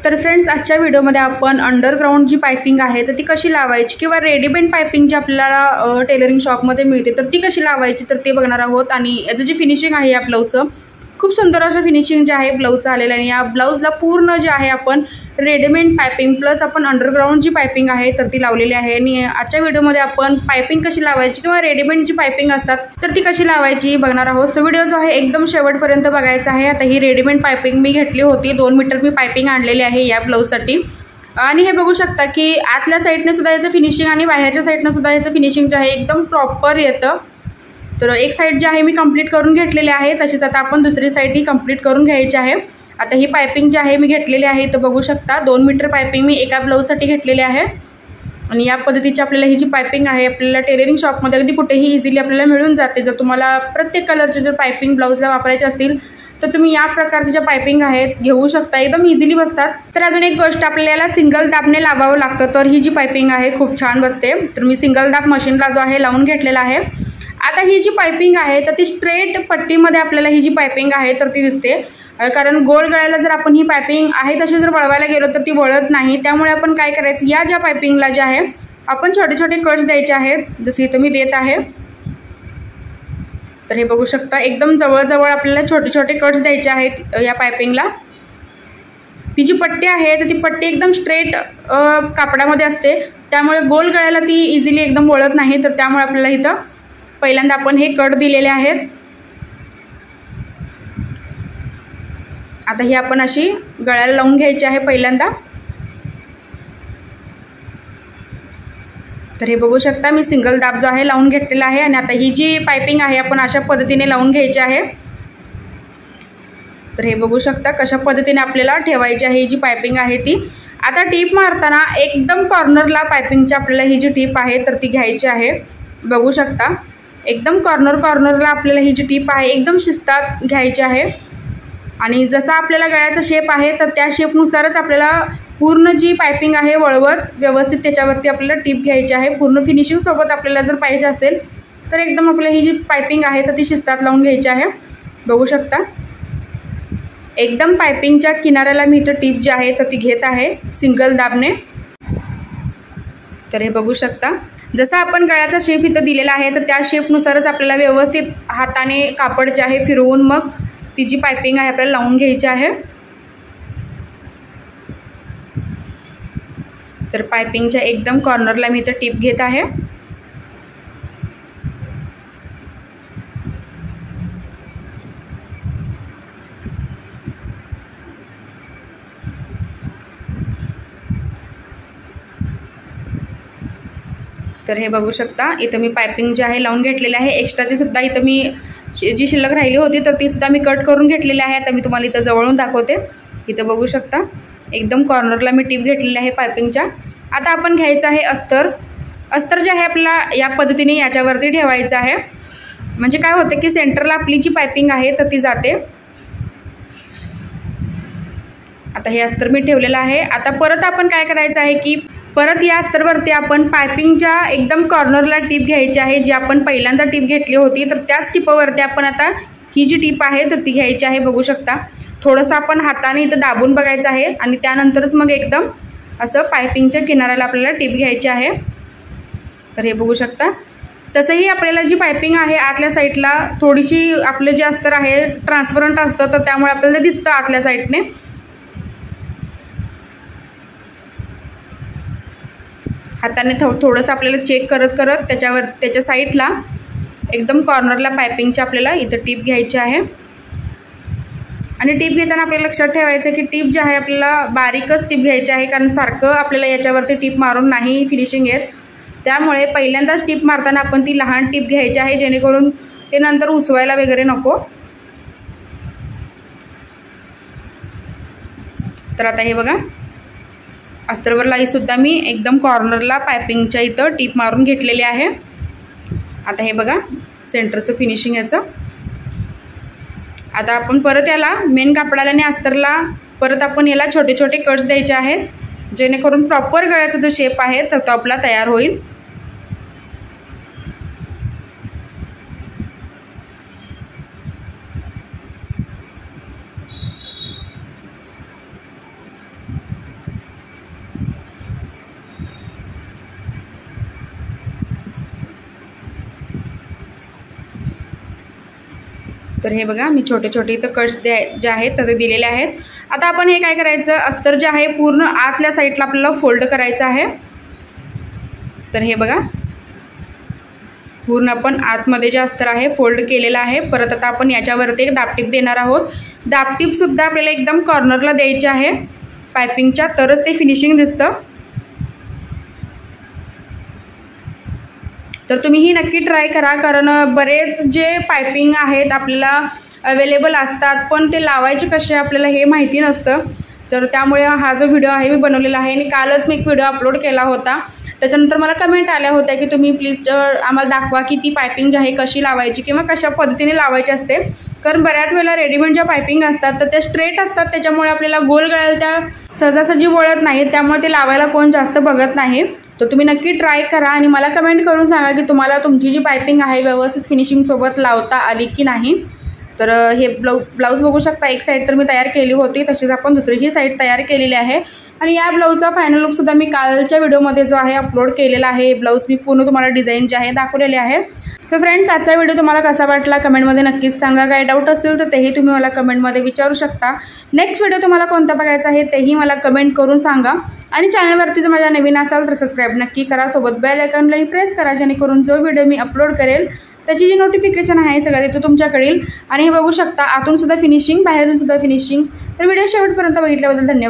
तर फ्रेंड्स, आजच्या व्हिडिओमध्ये आपण अंडरग्राऊंड जी पाइपिंग आहे तर ती कशी लावायची किंवा रेडीमेड पाइपिंग जी आपल्याला टेलरिंग शॉपमध्ये मिळते तर ती कशी लावायची तर ते बघणार आहोत। आणि याचं जे फिनिशिंग आहे या ब्लाऊजचं खूप सुंदर असं फिनिशिंग जे आहे ब्लाऊजचं आलेलं आहे। या ब्लाऊजला पूर्ण जे आहे आपण रेडीमेड पाइपिंग प्लस आपण अंडरग्राऊंड जी पाइपिंग आहे तर ती लावलेली आहे। आणि आजच्या व्हिडिओमध्ये आपण पाइपिंग कशी लावायची किंवा रेडीमेड जी पाइपिंग असतात तर ती कशी लावायची बघणार आहोत। सो व्हिडिओ जो आहे एकदम शेवटपर्यंत बघायचा आहे। आता ही रेडीमेड पाइपिंग मी घेतली होती, 2 मीटर मी पाइपिंग आणलेली आहे या ब्लाऊजसाठी। आणि हे बघू शकता की आतल्या साईडने सुद्धा याचं फिनिशिंग आणि बाहेरच्या साईडने सुद्धा याचं फिनिशिंग जे आहे एकदम प्रॉपर येतं। तर एक साइड जी आहे मी कंप्लीट करून घेतलेली आहे, तशीच आता आपण दुसरी साइड ही कंप्लीट करून घ्यायची आहे। आता ही पाइपिंग जी आहे मी घेतलेली आहे तर बघू शकता 2 मीटर पाइपिंग मी एका ब्लाऊजसाठी घेतलेली आहे। आणि या पद्धतीची आपल्याला ही जी पाइपिंग आहे आपल्याला टेलरिंग शॉपमध्ये अगदी कुठेही इझिली आपल्याला मिळून जाते। जर तुम्हाला प्रत्येक कलरचे जर पाइपिंग ब्लाऊजला वापरायचे असतील तर तुम्ही या प्रकारच्या ज्या पाइपिंग आहेत घेऊ शकता, एकदम इझिली बसतात। तर अजून एक गोष्ट आपल्याला सिंगल दाबने लावावं लागतं तर ही जी पाइपिंग आहे खूप छान बसते। तर मी सिंगल दाब मशीनला जो आहे लावून घेतलेला आहे। आता ही जी पाइपिंग आहे तर ती स्ट्रेट पट्टीमध्ये आपल्याला ही जी पाइपिंग आहे तर ती दिसते, कारण गोल गळ्याला जर आपण ही पाइपिंग आहे तशी जर वळवायला गेलो तर ती वळत नाही। त्यामुळे आपण काय करायचं, या ज्या पाइपिंगला जे आहे आपण छोटे छोटे कट्स द्यायचे आहेत, जसे इथं मी देत आहे। तर हे बघू शकता एकदम जवळजवळ आपल्याला छोटे छोटे कट्स द्यायचे आहेत या पाइपिंगला। ती जी पट्टी आहे तर ती पट्टी एकदम स्ट्रेट कापडामध्ये असते, त्यामुळे गोल गळ्याला ती इझिली एकदम वळत नाही। तर त्यामुळे आपल्याला इथं पहिल्यांदा आपण हे कट दिलेले आहेत। आता ही आपण अशी गळ्याला लावून घ्यायची आहे पहिल्यांदा। तर हे बघू शकता मी सिंगल दाब जो आहे लावून घेतलेला आहे। आणि आता ही जी पाइपिंग आहे आपण अशा पद्धतीने लावून घ्यायची आहे। तर हे बघू शकता कशा पद्धतीने आपल्याला ठेवायची आहे ही जी पाइपिंग आहे ती। आता टीप मारताना एकदम कॉर्नरला पाइपिंगची आपल्याला ही जी टीप आहे तर ती घ्यायची आहे। बघू शकता एकदम कॉर्नरला आपल्याला ही जी टीप आहे एकदम शिस्तात घ्यायची आहे। आणि जसा आपल्याला गळ्याचा शेप आहे तर त्या शेपनुसारच आपल्याला पूर्ण जी पाइपिंग आहे वळवत व्यवस्थित त्याच्यावरती आपल्याला टीप घ्यायची आहे। पूर्ण फिनिशिंग सोबत आपल्याला जर पाहिजे असेल तर एकदम आपल्याला ही जी पाइपिंग आहे तर ती शिस्तात लावून घ्यायची आहे। बघू शकता एकदम पाइपिंगच्या किनाऱ्याला मी इथं टीप जी आहे तर ती घेत आहे सिंगल दाबने। तर हे बघू शकता जसा आपण गळ्याचा शेप इथं दिलेला आहे तर त्या शेपनुसारच आपल्याला व्यवस्थित हाताने कापड जे आहे फिरवून मग ती जी पाइपिंग आहे आपल्याला लावून घ्यायची आहे। तर पाइपिंगच्या एकदम कॉर्नरला मी इथं टीप घेत आहे। तर हे बघू शकता इथं मी पाइपिंग जी आहे लावून घेतलेली आहे। एक्स्ट्राची सुद्धा इथं मी जी शिल्लक राहिली होती तर ती सुद्धा मी कट करून घेतलेली आहे। आता मी तुम्हाला इथं जवळून दाखवते। इथं बघू शकता एकदम कॉर्नरला मी टीप घेतलेली आहे पाइपिंगच्या। आता आपण घ्यायचं आहे अस्तर जे आहे आपल्याला या पद्धतीने याच्यावरती ठेवायचं आहे, म्हणजे काय होतं की सेंटरला आपली जी पाइपिंग आहे तर ती जाते। आता हे अस्तर मी ठेवलेलं आहे। आता परत आपण काय करायचं आहे की परत या अस्तरवरती आपण पाइपिंगच्या एकदम कॉर्नरला टीप घ्यायची आहे, जी आपण पहिल्यांदा टीप घेतली होती तर त्याच टीपवरती आपण आता ही जी टीप आहे तर ती घ्यायची आहे। बघू शकता थोडंसं आपण हाताने इथं दाबून बघायचं आहे आणि त्यानंतरच मग एकदम असं पाइपिंगच्या किनाऱ्याला आपल्याला टीप घ्यायची आहे। तर हे बघू शकता तसंही आपल्याला जी पाइपिंग आहे आतल्या साईडला थोडीशी आपलं जे अस्तर आहे ट्रान्सपरंट असतं तर त्यामुळे आपल्याला दिसतं आतल्या साईडने। हाताने थोडंसं आपल्याला चेक करत त्याच्या साईडला एकदम कॉर्नरला पाइपिंगची आपल्याला इथं टीप घ्यायची आहे। आणि टीप घेताना आपल्याला लक्षात ठेवायचं की टीप जी आहे आपल्याला बारीकच टीप घ्यायची आहे, कारण सारखं आपल्याला याच्यावरती टीप मारून नाही फिनिशिंग येत। त्यामुळे पहिल्यांदाच टीप मारताना आपण ती लहान टीप घ्यायची आहे, जेणेकरून ते नंतर उसवायला वगैरे नको। तर आता हे बघा अस्तरवरला सुद्धा मी एकदम कॉर्नरला पाइपिंगच्या इथं टीप मारून घेतलेली आहे। आता हे बघा सेंटरचं फिनिशिंग याचं। आता आपण परत याला मेन कापडाला आणि अस्तरला परत आपण याला छोटे छोटे कट्स द्यायचे आहेत, जेणेकरून प्रॉपर गळ्याचा जो शेप आहे तर तो आपला तयार होईल। तर हे बघा मी छोटे छोटे इथं कट्स जे आहेत ते दिलेले आहेत. आता आपण हे काय करायचं, अस्तर जे आहे पूर्ण आतल्या साईडला आपल्याला फोल्ड करायचं आहे. तर हे बघा पूर्ण आपण आतमध्ये जे अस्तर आहे फोल्ड केलेलं आहे. परत आता आपण याच्यावरती एक दाबटीप देणार आहोत. दाबटीपसुद्धा आपल्याला एकदम कॉर्नरला द्यायची आहे पायपिंगच्या, तरच ते फिनिशिंग दिसतं. तर तुम्ही ही नक्की ट्राय करा, कारण बरेच जे पायपिंग आहेत आपल्याला अवेलेबल असतात पण ते लावायचे कसे आपल्याला हे माहिती नसतं. तर त्यामुळे हा जो व्हिडिओ आहे मी बनवलेला आहे आणि कालच मी एक व्हिडिओ अपलोड केला होता. त्याच्यानंतर मला कमेंट आल्या होत्या की तुम्ही प्लीज आम्हाला दाखवा की ती पायपिंग जी आहे कशी लावायची किंवा कशा पद्धतीने लावायची असते. कारण बऱ्याच वेळेला रेडीमेड ज्या पायपिंग असतात तर त्या स्ट्रेट असतात, त्याच्यामुळे आपल्याला गोल गळ्याला त्या सहजासहजी वळत नाहीत, त्यामुळे ते लावायला कोण जास्त बघत नाही. तर तुम्ही नक्की ट्राय करा आणि मला कमेंट करून सांगा की तुम्हाला तुमची जी पायपिंग आहे व्यवस्थित फिनिशिंगसोबत लावता आली की नाही. तर हे ब्लाऊज बघू शकता, एक साईड तर मी तयार केली होती, तशीच आपण दुसरीही साईड तयार केलेली आहे. आणि या ब्लाऊजचा फायनल लुकसुद्धा मी कालच्या व्हिडिओमध्ये जो आहे अपलोड केलेला आहे. ब्लाऊज मी पूर्ण तुम्हाला डिझाईन जे आहे दाखवलेले आहे. सो फ्रेंड्स, आजचा व्हिडिओ तुम्हाला कसा वाटला कमेंटमध्ये नक्कीच सांगा. काही डाऊट असतील तर तेही तुम्ही मला कमेंटमध्ये विचारू शकता. नेक्स्ट व्हिडिओ तुम्हाला कोणता बघायचा आहे तेही मला कमेंट करून सांगा. आणि चॅनलवरती जर माझ्या नवीन असाल तर सबस्क्राईब नक्की करा, सोबत बेल आयकॉनलाही प्रेस करा, जेणेकरून जो व्हिडिओ मी अपलोड करेल त्याची जी नोटिफिकेशन आहे सगळं ते तुमच्याकडे येईल. आणि हे बघू शकता आतून सुद्धा फिनिशिंग, बाहेरून सुद्धा फिनिशिंग. तर व्हिडिओ शेवटपर्यंत बघितल्याबद्दल धन्यवाद.